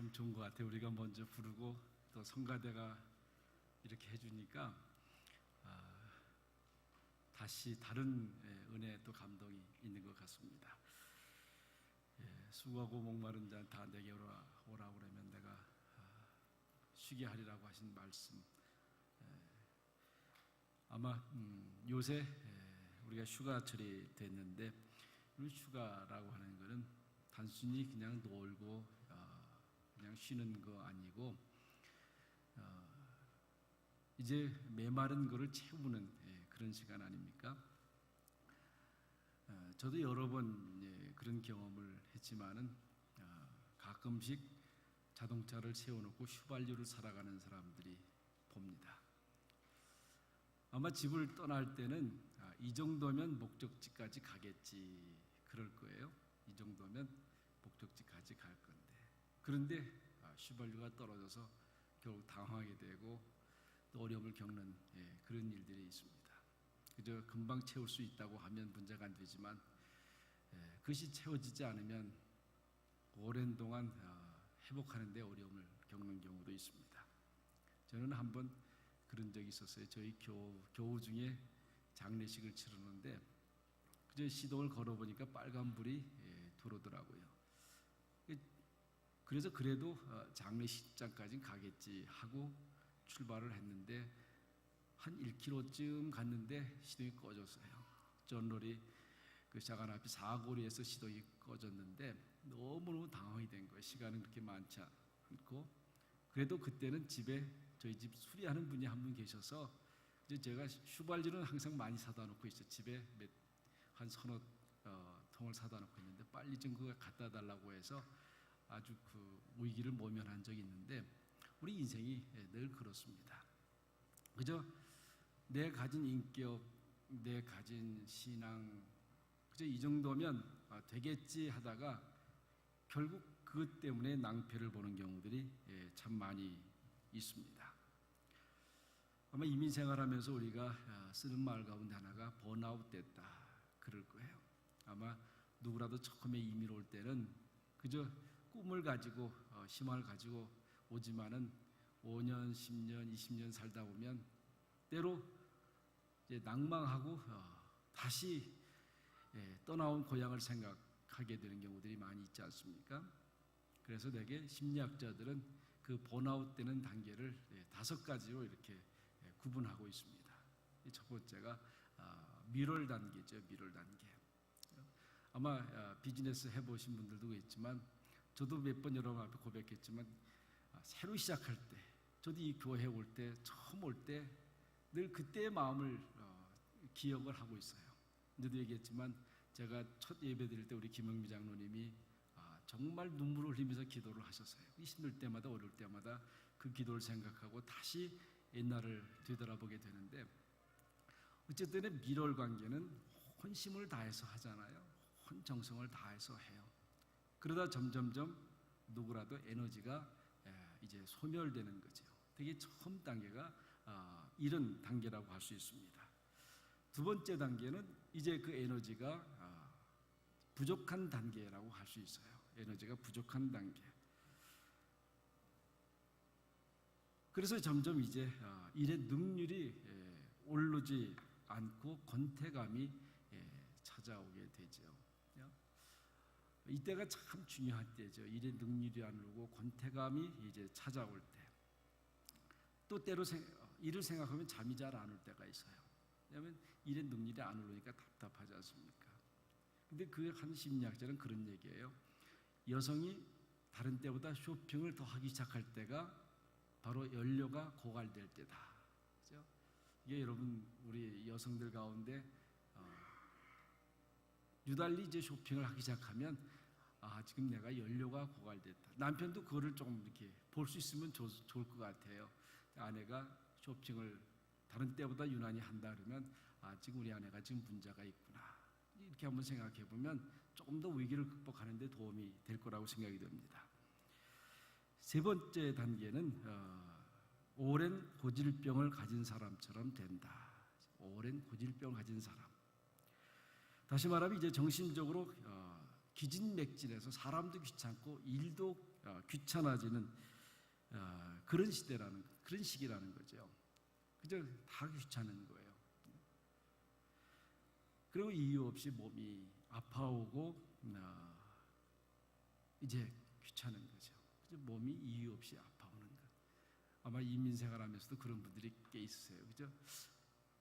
참 좋은 것 같아요. 우리가 먼저 부르고 또 성가대가 이렇게 해주니까 다시 다른 은혜 또 감동이 있는 것 같습니다. 수고하고 목마른 자 다 내게 오라 그러면 내가 쉬게 하리라고 하신 말씀, 아마 요새 우리가 휴가철이 됐는데 이 휴가라고 하는 것은 단순히 그냥 놀고 그냥 쉬는 거 아니고 이제 메마른 거를 채우는 그런 시간 아닙니까? 저도 여러 번 그런 경험을 했지만은 가끔씩 자동차를 세워놓고 휘발유를 살아가는 사람들이 봅니다. 아마 집을 떠날 때는 이 정도면 목적지까지 가겠지 그럴 거예요. 이 정도면 목적지까지 갈 건데, 그런데 휘발유가 떨어져서 결국 당황하게 되고 또 어려움을 겪는 그런 일들이 있습니다. 그저 금방 채울 수 있다고 하면 문제가 안 되지만 그것이 채워지지 않으면 오랜 동안 회복하는 데 어려움을 겪는 경우도 있습니다. 저는 한번 그런 적이 있었어요. 저희 교우 중에 장례식을 치르는데 그저 시동을 걸어보니까 빨간불이 들어오더라고요. 그래서 그래도 장례식장까지는 가겠지 하고 출발을 했는데 한 1km쯤 갔는데 시동이 꺼졌어요. 전롤이 그 자간 앞에 사거리에서 시동이 꺼졌는데 너무너무 당황이 된 거예요. 시간은 그렇게 많지 않고. 그래도 그때는 집에 저희 집 수리하는 분이 한 분 계셔서 이제 제가 휘발유는 항상 많이 사다 놓고 있어요. 집에 한 서너 통을 사다 놓고 있는데 빨리 좀 그거 갖다 달라고 해서 아주 그 위기를 모면한 적이 있는데 우리 인생이 늘 그렇습니다. 그저 내 가진 인격, 내 가진 신앙, 그저 이 정도면 되겠지 하다가 결국 그것 때문에 낭패를 보는 경우들이 참 많이 있습니다. 아마 이민 생활하면서 우리가 쓰는 말 가운데 하나가 번아웃 됐다 그럴 거예요. 아마 누구라도 처음에 이민 올 때는 그저 꿈을 가지고 희망을 가지고 오지만은 5년, 10년, 20년 살다 보면 때로 이제 낭망하고 다시 떠나온 고향을 생각하게 되는 경우들이 많이 있지 않습니까? 그래서 대개 심리학자들은 그 번아웃 되는 단계를 5가지로 이렇게 구분하고 있습니다. 첫 번째가 미럴 단계죠. 미럴 단계. 아마 비즈니스 해보신 분들도 있지만 저도 몇 번 여러분 앞에 고백했지만 새로 시작할 때, 저도 이 교회 올 때, 처음 올 때 늘 그때의 마음을 기억을 하고 있어요. 저도 얘기했지만 제가 첫 예배 드릴 때 우리 김영미 장로님이 정말 눈물을 흘리면서 기도를 하셨어요. 힘들 때마다 어려울 때마다 그 기도를 생각하고 다시 옛날을 되돌아보게 되는데, 어쨌든 미럴 관계는 혼심을 다해서 하잖아요. 혼 정성을 다해서 해요. 그러다 점점점 누구라도 에너지가 이제 소멸되는 거죠. 되게 처음 단계가 이런 단계라고 할 수 있습니다. 두 번째 단계는 이제 그 에너지가 부족한 단계라고 할 수 있어요. 에너지가 부족한 단계. 그래서 점점 이제 일의 능률이 오르지 않고 권태감이 찾아오게 되죠. 이때가 참 중요한 때죠. 일의 능률이 안 오르고 권태감이 이제 찾아올 때. 또 때로 일을 생각하면 잠이 잘 안 올 때가 있어요. 왜냐하면 일의 능률이 안 오르니까 답답하지 않습니까? 근데 그 한 심리학자는 그런 얘기예요. 여성이 다른 때보다 쇼핑을 더 하기 시작할 때가 바로 연료가 고갈될 때다. 그렇죠? 이게 여러분 우리 여성들 가운데 유달리 이제 쇼핑을 하기 시작하면 지금 내가 연료가 고갈됐다. 남편도 그거를 조금 이렇게 볼 수 있으면 좋을 것 같아요. 아내가 쇼핑을 다른 때보다 유난히 한다 그러면 지금 우리 아내가 지금 문제가 있구나. 이렇게 한번 생각해 보면 조금 더 위기를 극복하는 데 도움이 될 거라고 생각이 됩니다. 세 번째 단계는 오랜 고질병을 가진 사람처럼 된다. 오랜 고질병을 가진 사람. 다시 말하면 이제 정신적으로 기진맥진해서 사람도 귀찮고 일도 귀찮아지는 그런 그런 시기라는 거죠. 그저 다 귀찮은 거예요. 그리고 이유 없이 몸이 아파오고 이제 귀찮은 거죠. 몸이 이유 없이 아파오는 것. 아마 이민 생활하면서도 그런 분들이 꽤 있으세요. 그죠?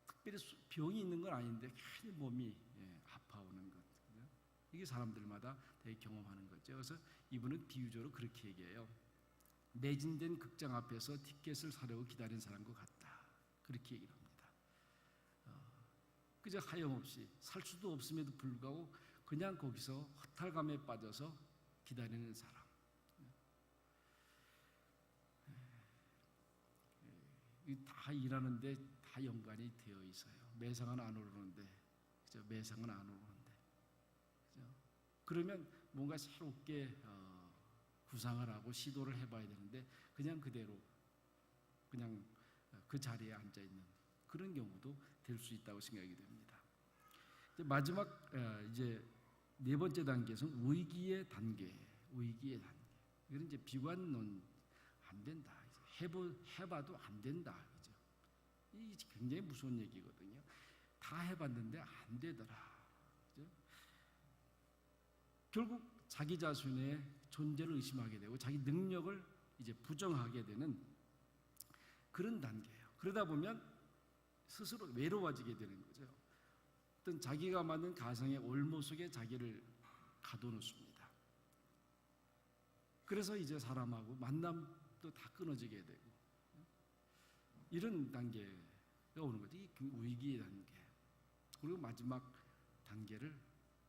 특별히 병이 있는 건 아닌데 괜히 몸이 아파오는 것. 그죠? 이게 사람들마다 되게 경험하는 거죠. 그래서 이분은 비유적으로 그렇게 얘기해요. 매진된 극장 앞에서 티켓을 사려고 기다린 사람과 같다. 그렇게 얘기를 합니다. 그저 하염없이 살 수도 없음에도 불구하고 그냥 거기서 허탈감에 빠져서 기다리는 사람. 다 일하는데 다 연관이 되어 있어요. 매상은 안 오르는데, 그죠? 매상은 안 오르는데, 그죠? 그러면 뭔가 새롭게 구상을 하고 시도를 해봐야 되는데 그냥 그대로 그냥 그 자리에 앉아 있는 그런 경우도 될 수 있다고 생각이 됩니다. 마지막 이제 네 번째 단계에서는 위기의 단계, 위기의 단계. 이건 이제 비관론 안 된다. 해봐도 안 된다. 그죠? 이 굉장히 무서운 얘기거든요. 다 해봤는데 안 되더라. 그죠? 결국 자기 자신의 존재를 의심하게 되고 자기 능력을 이제 부정하게 되는 그런 단계예요. 그러다 보면 스스로 외로워지게 되는 거죠. 어떤 자기가 만든 가상의 올무 속에 자기를 가둬놓습니다. 그래서 이제 사람하고 만남도 다 끊어지게 되고 이런 단계가 오는 거죠. 이 위기의 단계. 그리고 마지막 단계를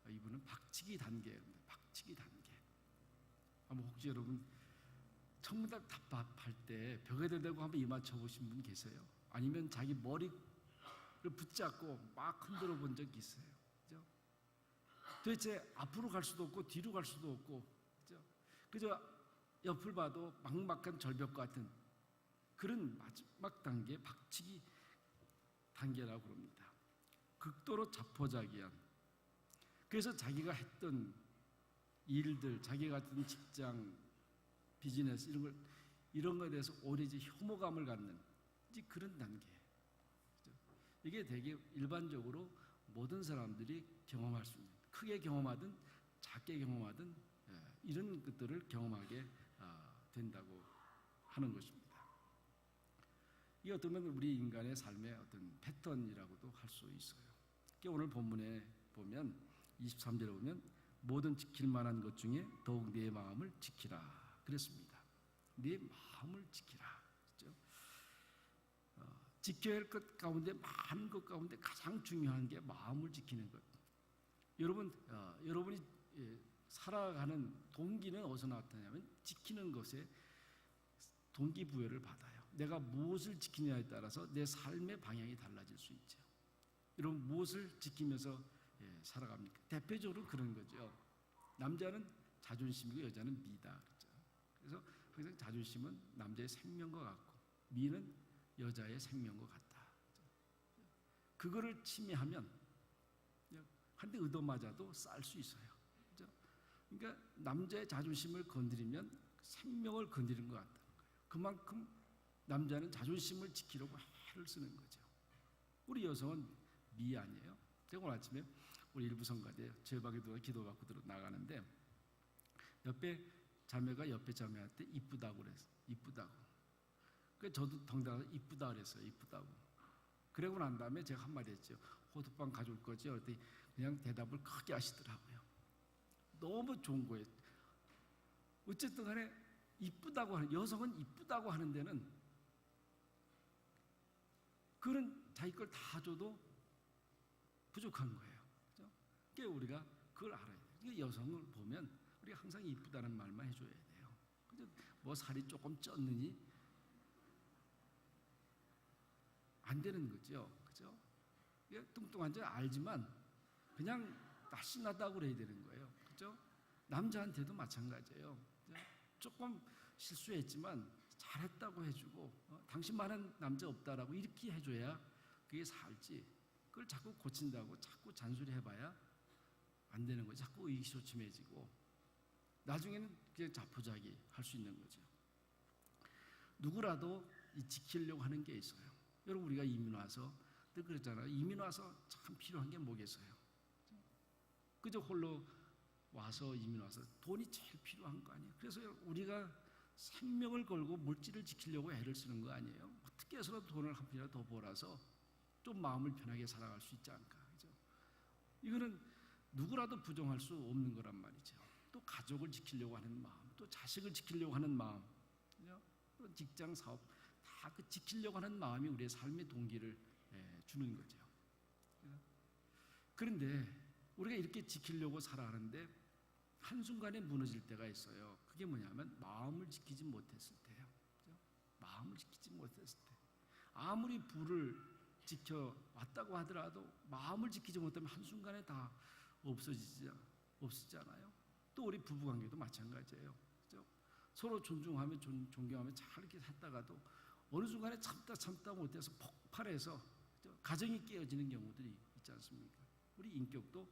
이분은 박치기 단계입니다. 박치기 단계. 한번 혹시 여러분 전부 다 답답할 때 벽에다 대고 한번 이마 쳐보신 분 계세요? 아니면 자기 머리를 붙잡고 막 흔들어 본 적 있어요? 그죠? 도대체 앞으로 갈 수도 없고 뒤로 갈 수도 없고, 그죠? 그저 옆을 봐도 막막한 절벽 같은 그런 마지막 단계, 박치기 단계라고 그럽니다. 극도로 자포자기한. 그래서 자기가 했던 일들, 자기가 같은 직장, 비즈니스 이런 거에 대해서 오히려 이제 혐오감을 갖는 이제 그런 단계. 이게 되게 일반적으로 모든 사람들이 경험할 수 있는, 크게 경험하든 작게 경험하든 이런 것들을 경험하게 된다고 하는 것입니다. 이게 어쩌면 우리 인간의 삶의 어떤 패턴이라고도 할 수 있어요. 오늘 본문에 보면 23절에 보면 모든 지킬 만한 것 중에 더욱 내 마음을 지키라 그랬습니다. 내 마음을 지키라. 그렇죠? 지켜야 할 것 가운데 많은 것 가운데 가장 중요한 게 마음을 지키는 것. 여러분이 살아가는 동기는 어디서 나타나냐면 지키는 것에 동기부여를 받아요. 내가 무엇을 지키냐에 따라서 내 삶의 방향이 달라질 수 있죠. 여러분 무엇을 지키면서 살아갑니까? 대표적으로 그런 거죠. 남자는 자존심이고 여자는 미다. 그렇죠? 그래서 항상 자존심은 남자의 생명과 같고 미는 여자의 생명과 같다. 그거를 침해하면 한 대 얻어맞아도 쌀 수 있어요. 그렇죠? 그러니까 남자의 자존심을 건드리면 생명을 건드리는 것 같다는 거예요. 그만큼 남자는 자존심을 지키려고 애를 쓰는 거죠. 우리 여성은 미 아니에요? 제가 오늘 아침에 우리 일부 성가대 제박에도 기도받고 나가는데 옆에 자매가 옆에 자매한테 이쁘다고 그랬어요. 이쁘다고. 그래서 저도 덩달아서 이쁘다 그랬어요. 이쁘다고. 그러고 난 다음에 제가 한마디 했죠. 호두빵 가져올 거죠? 그랬더니 그냥 대답을 크게 하시더라고요. 너무 좋은 거예요. 어쨌든 간에 이쁘다고 하는, 여성은 이쁘다고 하는 데는 그런 자기 걸 다 줘도 부족한 거예요. 그죠? 그러니까 우리가 그걸 알아야 돼요. 그러니까 여성을 보면 우리가 항상 이쁘다는 말만 해줘야 돼요. 그죠? 뭐 살이 조금 쪘느니 안 되는 거죠. 그죠? 뚱뚱한 줄 알지만 그냥 날씬하다고 그래야 되는 거예요. 그죠? 남자한테도 마찬가지예요. 그죠? 조금 실수했지만 잘했다고 해주고 당신만한 남자 없다라고 이렇게 해줘야 그게 살지. 그걸 자꾸 고친다고 자꾸 잔소리 해봐야 안 되는 거예요. 자꾸 의기소침해지고 나중에는 그게 자포자기 할 수 있는 거죠. 누구라도 지키려고 하는 게 있어요. 여러분 우리가 이민 와서 늘 그랬잖아요. 이민 와서 참 필요한 게 뭐겠어요? 그저 홀로 와서 이민 와서 돈이 제일 필요한 거 아니에요? 그래서 우리가 생명을 걸고 물질을 지키려고 애를 쓰는 거 아니에요? 어떻게 해서라도 돈을 한 푼이라도 더 벌어서 좀 마음을 편하게 살아갈 수 있지 않을까? 그죠? 이거는 누구라도 부정할 수 없는 거란 말이죠. 또 가족을 지키려고 하는 마음, 또 자식을 지키려고 하는 마음, 또 직장 사업 다 그 지키려고 하는 마음이 우리의 삶의 동기를 주는 거죠. 그런데 우리가 이렇게 지키려고 살아가는데 한순간에 무너질 때가 있어요. 그게 뭐냐면 마음을 지키지 못했을 때예요. 그죠? 마음을 지키지 못했을 때. 아무리 부를 지켜왔다고 하더라도 마음을 지키지 못하면 한순간에 다 없어지잖아요. 또 우리 부부관계도 마찬가지예요. 그죠? 서로 존중하며 존경하며 잘 이렇게 살다가도 어느 순간에 참다 못해서 폭발해서 그죠? 가정이 깨어지는 경우들이 있지 않습니까? 우리 인격도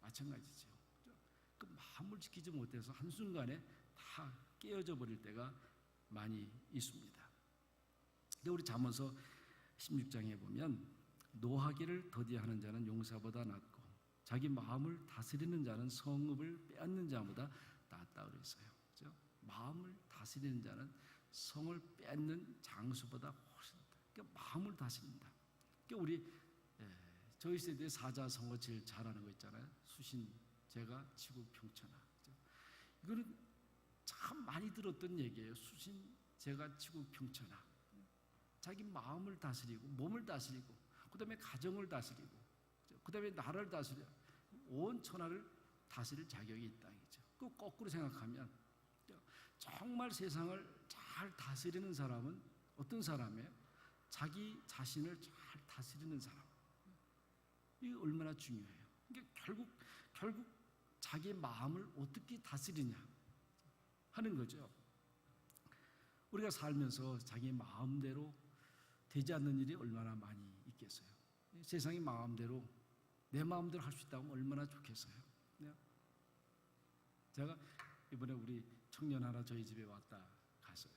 마찬가지죠. 그죠? 그 마음을 지키지 못해서 한순간에 다 깨어져 버릴 때가 많이 있습니다. 근데 우리 잠언서 16장에 보면 노하기를 더디하는 자는 용사보다 낫고 자기 마음을 다스리는 자는 성읍을 빼앗는 자보다 낫다 그랬어요. 그렇죠? 마음을 다스리는 자는 성을 빼앗는 장수보다 훨씬 낫다. 그러니까 마음을 다스린다. 그러니까 우리 저희 세대 사자성어 제일 잘하는 거 있잖아요. 수신, 제가, 치구, 평천하. 그렇죠? 이거는 참 많이 들었던 얘기예요. 수신, 제가, 치구, 평천하. 자기 마음을 다스리고 몸을 다스리고 그다음에 가정을 다스리고 그다음에 나라를 다스려 온 천하를 다스릴 자격이 있다 이죠. 그 거꾸로 생각하면 정말 세상을 잘 다스리는 사람은 어떤 사람이에요? 자기 자신을 잘 다스리는 사람. 이게 얼마나 중요해요. 그러니까 결국 자기 마음을 어떻게 다스리냐 하는 거죠. 우리가 살면서 자기 마음대로 되지 않는 일이 얼마나 많이 있겠어요. 세상이 마음대로 내 마음대로 할 수 있다면 얼마나 좋겠어요. 제가 이번에 우리 청년 하나 저희 집에 왔다 갔어요.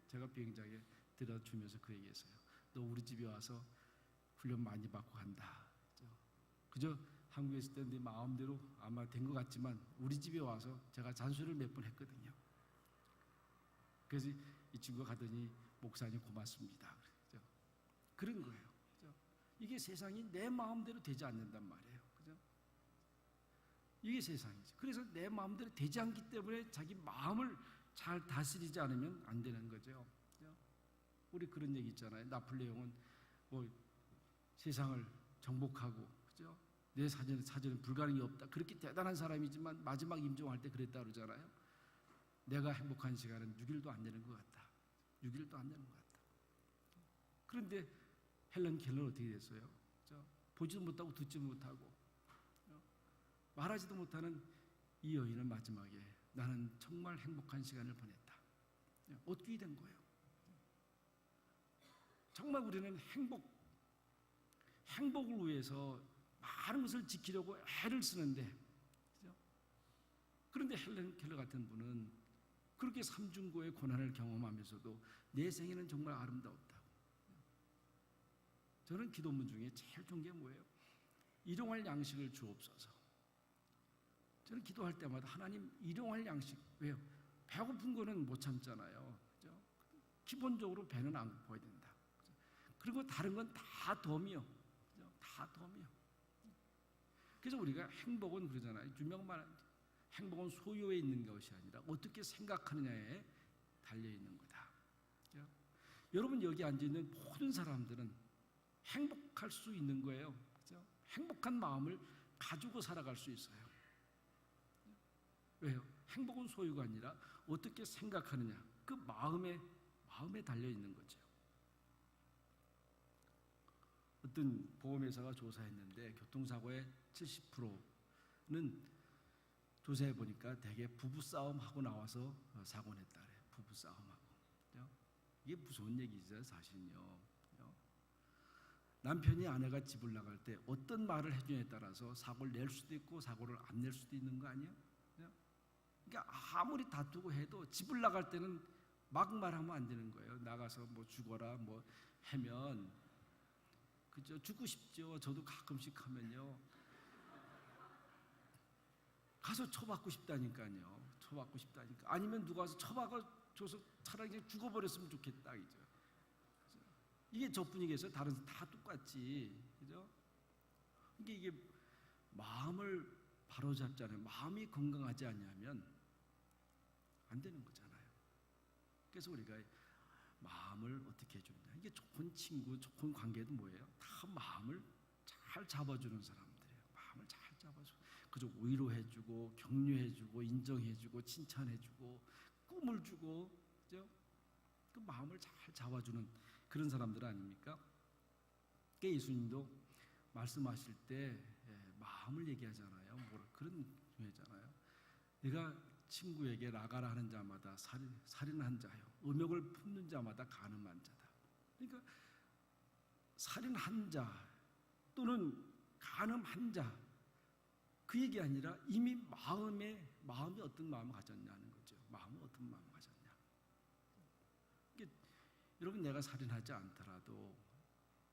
제가 비행장에 들여주면서 그 얘기했어요. 너 우리 집에 와서 훈련 많이 받고 간다. 그저 한국에 있을 때 네 마음대로 아마 된 것 같지만 우리 집에 와서 제가 잔소리를 몇 번 했거든요. 그래서 이 친구가 가더니 목사님 고맙습니다. 그렇죠? 그런 거예요. 그렇죠? 이게 세상이 내 마음대로 되지 않는단 말이에요. 그렇죠? 이게 세상이죠. 그래서 내 마음대로 되지 않기 때문에 자기 마음을 잘 다스리지 않으면 안 되는 거죠. 그렇죠? 우리 그런 얘기 있잖아요. 나폴레옹은 뭐 세상을 정복하고 그렇죠? 내 사전에 불가능이 없다. 그렇게 대단한 사람이지만 마지막 임종할 때 그랬다 그러잖아요. 내가 행복한 시간은 6일도 안 되는 것 같다. 6일도 안 되는 것 같다. 그런데 헬런 켈러는 어떻게 됐어요? 보지도 못하고 듣지도 못하고 말하지도 못하는 이 여인은 마지막에 나는 정말 행복한 시간을 보냈다. 어떻게 된 거예요? 정말 우리는 행복을 위해서 많은 것을 지키려고 애를 쓰는데 그런데 헬런 켈러 같은 분은 그렇게 삼중고의 고난을 경험하면서도 내 생애는 정말 아름다웠다. 저는 기도문 중에 제일 좋은 게 뭐예요? 일용할 양식을 주옵소서. 저는 기도할 때마다 하나님 일용할 양식, 왜요? 배고픈 거는 못 참잖아요. 그죠? 기본적으로 배는 안 고파야 된다. 그리고 다른 건 다 덤이요. 그죠? 다 덤이요. 그래서 우리가 행복은 그러잖아요. 유명한 행복은 소유에 있는 것이 아니라 어떻게 생각하느냐에 달려 있는 거다. 그죠? 여러분 여기 앉아 있는 모든 사람들은 행복할 수 있는 거예요. 그죠? 행복한 마음을 가지고 살아갈 수 있어요. 왜요? 행복은 소유가 아니라 어떻게 생각하느냐, 그 마음에 달려 있는 거죠. 어떤 보험회사가 조사했는데 교통사고의 70%는 조사해 보니까 대개 부부싸움 하고 나와서 사고 냈다 그래요. 부부싸움하고. 이게 무서운 얘기죠, 사실은요. 남편이 아내가 집을 나갈 때 어떤 말을 해주냐에 따라서 사고를 낼 수도 있고 사고를 안 낼 수도 있는 거 아니에요? 그러니까 그러니까 아무리 다투고 해도 집을 나갈 때는 막 말하면 안 되는 거예요. 나가서 뭐 죽어라 뭐 하면 그죠? 죽고 싶죠. 저도 가끔씩 하면요. 가서 쳐받고 싶다니까요. 쳐받고 싶다니까. 아니면 누가 와서 쳐박아줘서 차라리 그냥 죽어버렸으면 좋겠다. 이죠. 이게 저뿐이겠어요? 다른 다 똑같지. 그죠? 이게 마음을 바로잡잖아요. 마음이 건강하지 않냐면 안 되는 거잖아요. 그래서 우리가 마음을 어떻게 해주느냐. 이게 좋은 친구, 좋은 관계도 뭐예요? 다 마음을 잘 잡아주는 사람들이에요. 마음을 잘 잡아주고, 그저 위로해주고, 격려해주고, 인정해주고, 칭찬해주고, 꿈을 주고, 그죠? 그 마음을 잘 잡아주는 그런 사람들 아닙니까? 예수님도 말씀하실 때 마음을 얘기하잖아요. 뭐라 그런 얘기잖아요. 내가 친구에게 나가라 하는 자마다 살인한 자요, 음욕을 품는 자마다 간음한 자다. 그러니까 살인한 자 또는 간음한 자, 그 얘기 아니라 이미 마음이 어떤 마음을 가졌냐는 거죠. 마음은 어떤 마음을 가졌냐. 그러니까 여러분, 내가 살인하지 않더라도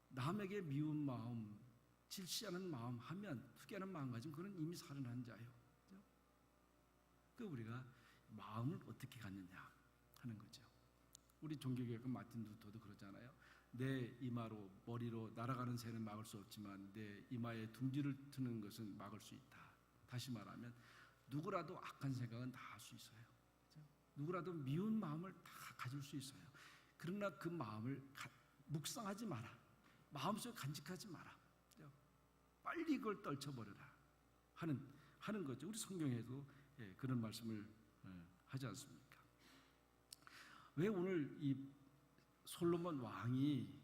남에게 미운 마음, 질시하는 마음 하면, 투기하는 마음 가지면 그건 이미 살인한 자예요. 그 우리가 마음을 어떻게 갖느냐 하는 거죠. 우리 종교개혁 마틴 루터도 그러잖아요. 내 이마로, 머리로 날아가는 새는 막을 수 없지만 내 이마에 둥지를 트는 것은 막을 수 있다. 다시 말하면 누구라도 악한 생각은 다 할 수 있어요. 그렇죠? 누구라도 미운 마음을 다 가질 수 있어요. 그러나 그 마음을 묵상하지 마라. 마음속에 간직하지 마라. 그렇죠? 빨리 그걸 떨쳐버려라 하는 거죠. 우리 성경에도 그런 말씀을 하지 않습니까? 왜 오늘 이 솔로몬 왕이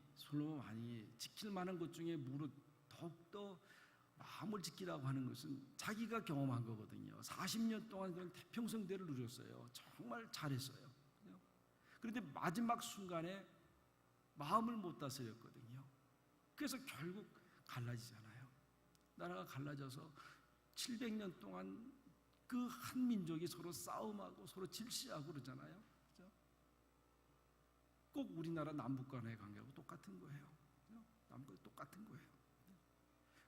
지킬 만한 것 중에 무릇 더욱더 마음을 지키라고 하는 것은 자기가 경험한 거거든요. 40년 동안 그런 태평성대를 누렸어요. 정말 잘했어요. 그런데 마지막 순간에 마음을 못 다스렸거든요. 그래서 결국 갈라지잖아요. 나라가 갈라져서 700년 동안 그 한 민족이 서로 싸움하고 서로 질시하고 그러잖아요. 그렇죠? 꼭 우리나라 남북 간의 관계하고 똑같은 거예요. 그렇죠? 남북이 똑같은 거예요.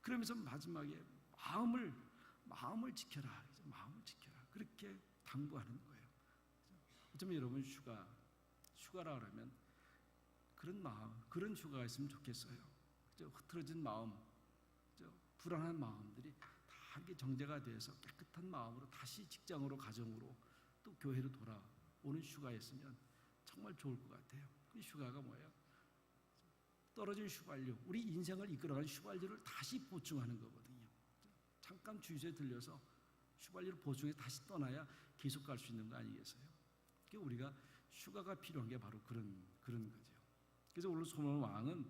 그러면서 마지막에 마음을 지켜라. 마음을 지켜라. 그렇게 당부하는 거예요. 어쩌면 여러분 휴가라 그러면 그런 마음, 그런 휴가가 있으면 좋겠어요. 그렇죠? 흐트러진 마음, 그렇죠? 불안한 마음들이 다 이렇게 정제가 돼서 깨끗한 마음으로 다시 직장으로, 가정으로, 또 교회로 돌아오는 휴가였으면 정말 좋을 것 같아요. 그 휴가가 뭐예요? 떨어진 휘발유, 우리 인생을 이끌어가는 휘발유를 다시 보충하는 거거든요. 잠깐 주유소에 들려서 휘발유를 보충해 다시 떠나야 계속 갈 수 있는 거 아니겠어요? 그러니까 우리가 휴가가 필요한 게 바로 그런 거죠. 그래서 오늘 솔로몬 왕은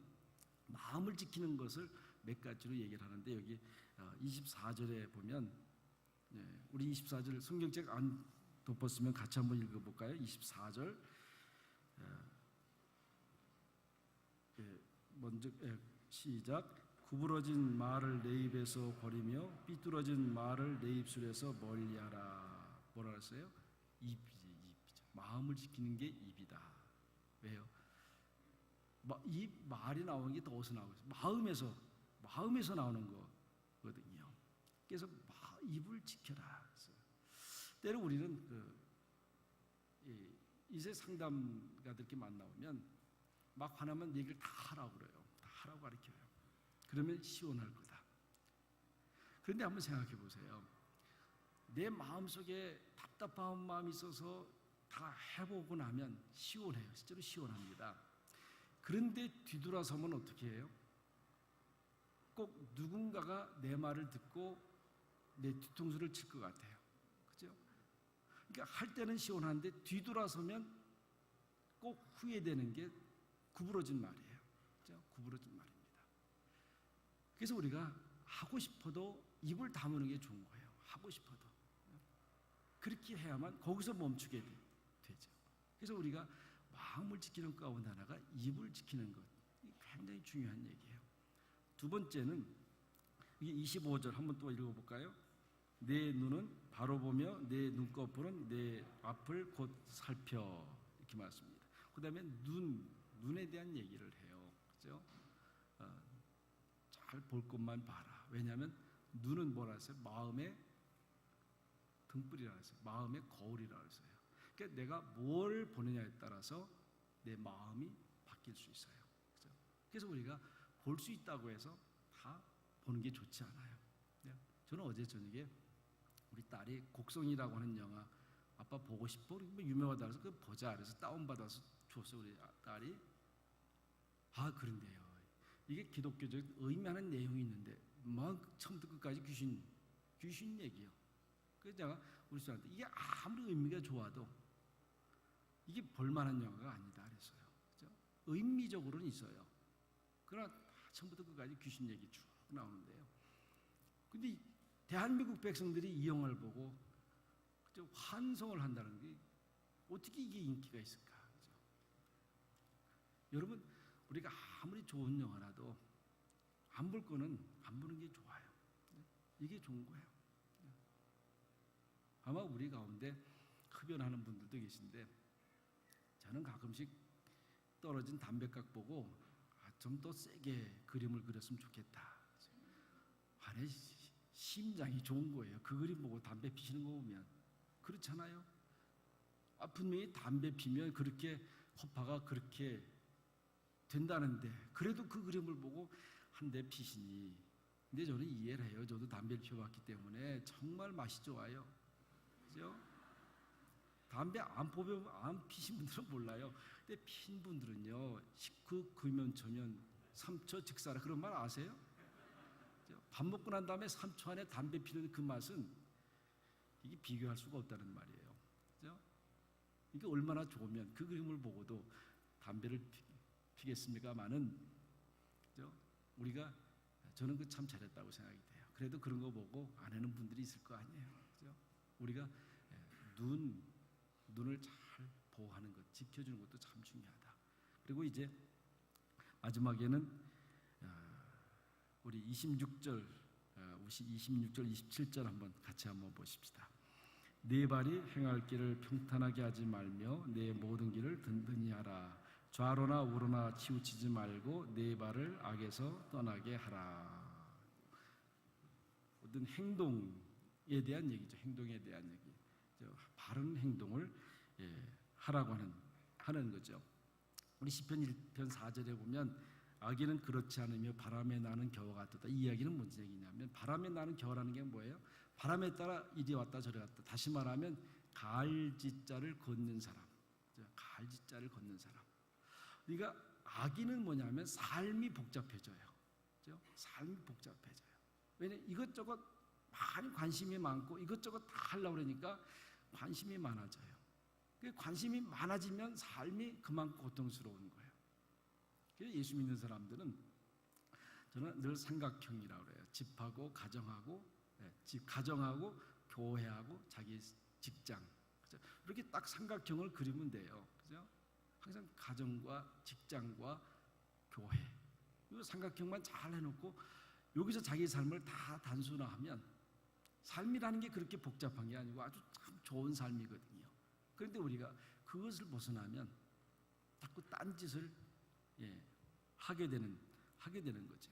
마음을 지키는 것을 몇 가지로 얘기를 하는데, 여기 24절에 보면, 우리 24절 성경책 안 덮었으면 같이 한번 읽어볼까요? 24절 먼저 시작. 구부러진 말을 내 입에서 버리며 삐뚤어진 말을 내 입술에서 멀리하라. 뭐라 그랬어요? 입이죠. 마음을 지키는 게 입이다. 왜요? 이 말이 나오는 게 더 어디서 나오고 있어요? 마음에서 나오는 거거든요. 그래서 입을 지켜라. 때로 우리는 이세 상담가들께 만나오면 막 화나면 얘기를 다 하라고 그래요. 다 하라고 가르쳐요. 그러면 시원할 거다. 그런데 한번 생각해 보세요. 내 마음속에 답답한 마음이 있어서 다 해보고 나면 시원해요. 실제로 시원합니다. 그런데 뒤돌아서면 어떻게 해요? 꼭 누군가가 내 말을 듣고 내 뒤통수를 칠 것 같아요. 그죠? 그러니까 할 때는 시원한데 뒤돌아서면 꼭 후회되는 게 구부러진 말이에요. 그죠? 구부러진 말입니다. 그래서 우리가 하고 싶어도 입을 다무는 게 좋은 거예요. 하고 싶어도. 그렇게 해야만 거기서 멈추게 되죠. 그래서 우리가 마음을 지키는 가운데 하나가 입을 지키는 것. 이게 굉장히 중요한 얘기예요. 두 번째는 이게 25절 한번 또 읽어볼까요? 내 눈은 바로 보며 내 눈꺼풀은 내 앞을 곧 살펴. 이렇게 말씀입니다. 그 다음에 눈에 대한 얘기를 해요. 그죠? 잘 볼 것만 봐라. 왜냐하면 눈은 뭐라 했어요? 마음의 등불이라 했어요. 마음의 거울이라 했어요. 그러니까 내가 뭘 보느냐에 따라서 내 마음이 바뀔 수 있어요. 그죠? 그래서 우리가 볼 수 있다고 해서 다 보는 게 좋지 않아요. 저는 어제 저녁에 우리 딸이 곡성이라고 하는 영화 아빠 보고 싶어? 뭐 유명하다 해서 그 보자 그래서 다운받아서 줬어. 우리 딸이. 그런데요, 이게 기독교적 의미하는 내용이 있는데 막 처음부터 끝까지 귀신 얘기요. 그래서 제가 우리 딸한테 이게 아무리 의미가 좋아도 이게 볼만한 영화가 아니다 그랬어요. 그죠? 의미적으로는 있어요. 그러나 처음부터 끝까지 귀신 얘기 쭉 나오는데요. 근데 대한민국 백성들이 이 영화를 보고 환성을 한다는 게 어떻게 이게 인기가 있을까? 그죠? 여러분, 우리가 아무리 좋은 영화라도 안 볼 거는 안 보는 게 좋아요. 이게 좋은 거예요. 아마 우리 가운데 흡연하는 분들도 계신데 저는 가끔씩 떨어진 담배각 보고 좀 더 세게 그림을 그렸으면 좋겠다. 안에 심장이 좋은 거예요. 그 그림 보고 담배 피시는 거 보면. 그렇잖아요. 분명히 담배 피면 그렇게 허파가 그렇게 된다는데 그래도 그 그림을 보고 한 대 피시니. 근데 저는 이해를 해요. 저도 담배를 피워봤기 때문에 정말 맛이 좋아요. 그죠? 담배 안 피신 분들은 몰라요. 근데 핀 분들은요, 19금연 초면 3초 즉사라 그런 말 아세요? 밥 먹고 난 다음에 3초 안에 담배 피는 그 맛은 이게 비교할 수가 없다는 말이에요. 그죠? 이게 얼마나 좋으면 그 그림을 보고도 담배를 피겠습니까마는, 그죠? 우리가 저는 그 참 잘했다고 생각이 돼요. 그래도 그런 거 보고 안 하는 분들이 있을 거 아니에요. 그죠? 우리가 눈을 잘 보호하는 것, 지켜주는 것도 참 중요하다. 그리고 이제 마지막에는 우리 26절, 27절 한번 같이 한번 보십시다. 네 발이 행할 길을 평탄하게 하지 말며 내 모든 길을 든든히 하라. 좌로나 우로나 치우치지 말고 네 발을 악에서 떠나게 하라. 어떤 행동에 대한 얘기죠. 행동에 대한 얘기. 바른 행동을 하라고 하는 거죠. 우리 시편 1편 4절에 보면 악인은 그렇지 않으며 바람에 나는 겨와 같도다. 이 이야기는 무슨 얘기냐면 바람에 나는 겨라는 게 뭐예요? 바람에 따라 이리 왔다 저리 갔다. 다시 말하면 가을짓자를 걷는 사람. 가을짓자를 걷는 사람. 그러니까 악인은 뭐냐면 삶이 복잡해져요. 그렇죠? 삶이 복잡해져요. 왜냐하면 이것저것 많이 관심이 많고 이것저것 다 하려고 그러니까 관심이 많아져요. 관심이 많아지면 삶이 그만큼 고통스러운 거예요. 그래서 예수 믿는 사람들은 저는 늘 삼각형이라고 그래요. 집하고 가정하고, 가정하고 교회하고 자기 직장. 그렇죠? 이렇게 딱 삼각형을 그리면 돼요. 그죠? 항상 가정과 직장과 교회. 이 삼각형만 잘 해놓고 여기서 자기 삶을 다 단순화하면 삶이라는 게 그렇게 복잡한 게 아니고 아주 참 좋은 삶이거든요. 그런데 우리가 그것을 벗어나면 자꾸 딴짓을 하게 되는 거죠.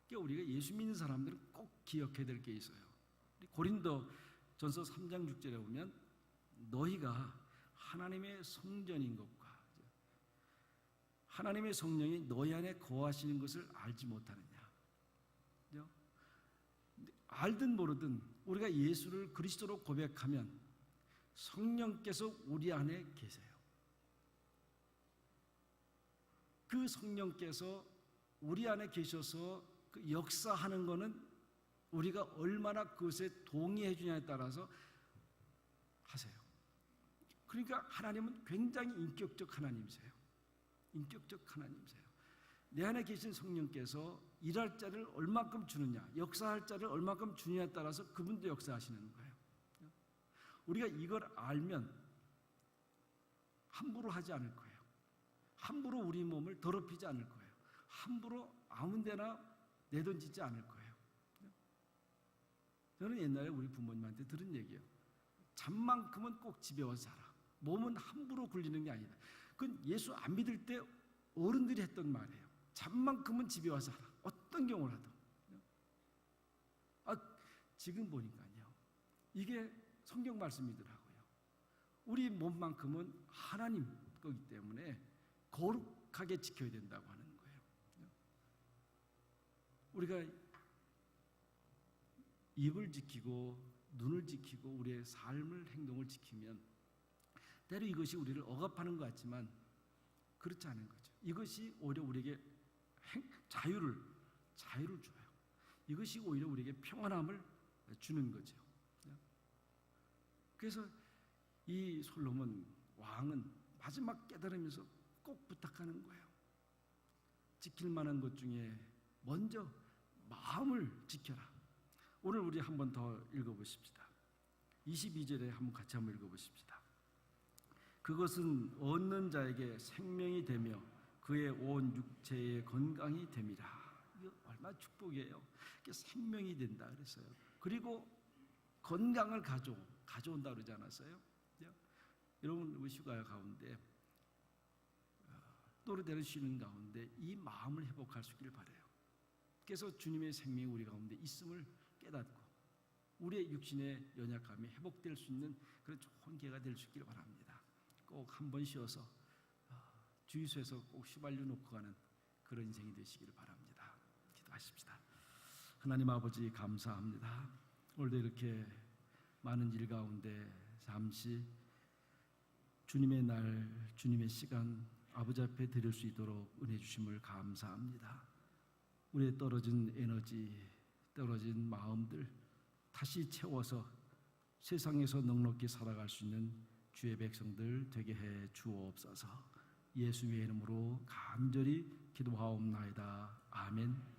그러니까 우리가 예수 믿는 사람들은 꼭 기억해야 될 게 있어요. 고린도전서 3장 6절에 보면 너희가 하나님의 성전인 것과 하나님의 성령이 너희 안에 거하시는 것을 알지 못하느냐. 알든 모르든 우리가 예수를 그리스도로 고백하면 성령께서 우리 안에 계세요. 그 성령께서 우리 안에 계셔서 그 역사하는 것은 우리가 얼마나 그것에 동의해 주냐에 따라서 하세요. 그러니까 하나님은 굉장히 인격적 하나님이세요. 인격적 하나님이세요. 내 안에 계신 성령께서 일할 자를 얼마큼 주느냐, 역사할 자를 얼마큼 주느냐에 따라서 그분도 역사하시는 거예요. 우리가 이걸 알면 함부로 하지 않을 거예요. 함부로 우리 몸을 더럽히지 않을 거예요. 함부로 아무 데나 내던지지 않을 거예요. 저는 옛날에 우리 부모님한테 들은 얘기예요. 잠만큼은 꼭 집에 와서 자라. 몸은 함부로 굴리는 게 아니다. 그건 예수 안 믿을 때 어른들이 했던 말이에요. 잠만큼은 집에 와서 자라. 어떤 경우라도. 지금 보니까요. 이게 성경 말씀이더라고요. 우리 몸만큼은 하나님 거기 때문에 거룩하게 지켜야 된다고 하는 거예요. 우리가 입을 지키고 눈을 지키고 우리의 삶을 행동을 지키면 때로 이것이 우리를 억압하는 것 같지만 그렇지 않은 거죠. 이것이 오히려 우리에게 자유를 줘요. 이것이 오히려 우리에게 평안함을 주는 거죠. 그래서 이 솔로몬 왕은 마지막 깨달으면서 꼭 부탁하는 거예요. 지킬 만한 것 중에 먼저 마음을 지켜라. 오늘 우리 한 번 더 읽어보십시다. 22절에 같이 한번 읽어보십시다. 그것은 얻는 자에게 생명이 되며 그의 온 육체의 건강이 됨이라. 이거 얼마나 축복이에요. 이게 생명이 된다 그랬어요. 그리고 건강을 가져온다 그러지 않았어요? 여러분 우리 휴가 가운데 또래대로 쉬는 가운데 이 마음을 회복할 수 있기를 바라요. 그래서 주님의 생명이 우리 가운데 있음을 깨닫고 우리의 육신의 연약함이 회복될 수 있는 그런 좋은 기회가 될 수 있기를 바랍니다. 꼭 한 번 쉬어서 주유소에서 꼭 휘발유 놓고 가는 그런 인생이 되시기를 바랍니다. 기도하십시다. 하나님 아버지 감사합니다. 오늘도 이렇게 많은 일 가운데 잠시 주님의 날, 주님의 시간 아버지 앞에 드릴 수 있도록 은혜 주심을 감사합니다. 우리의 떨어진 에너지, 떨어진 마음들 다시 채워서 세상에서 넉넉히 살아갈 수 있는 주의 백성들 되게 해 주옵소서. 예수의 이름으로 간절히 기도하옵나이다. 아멘.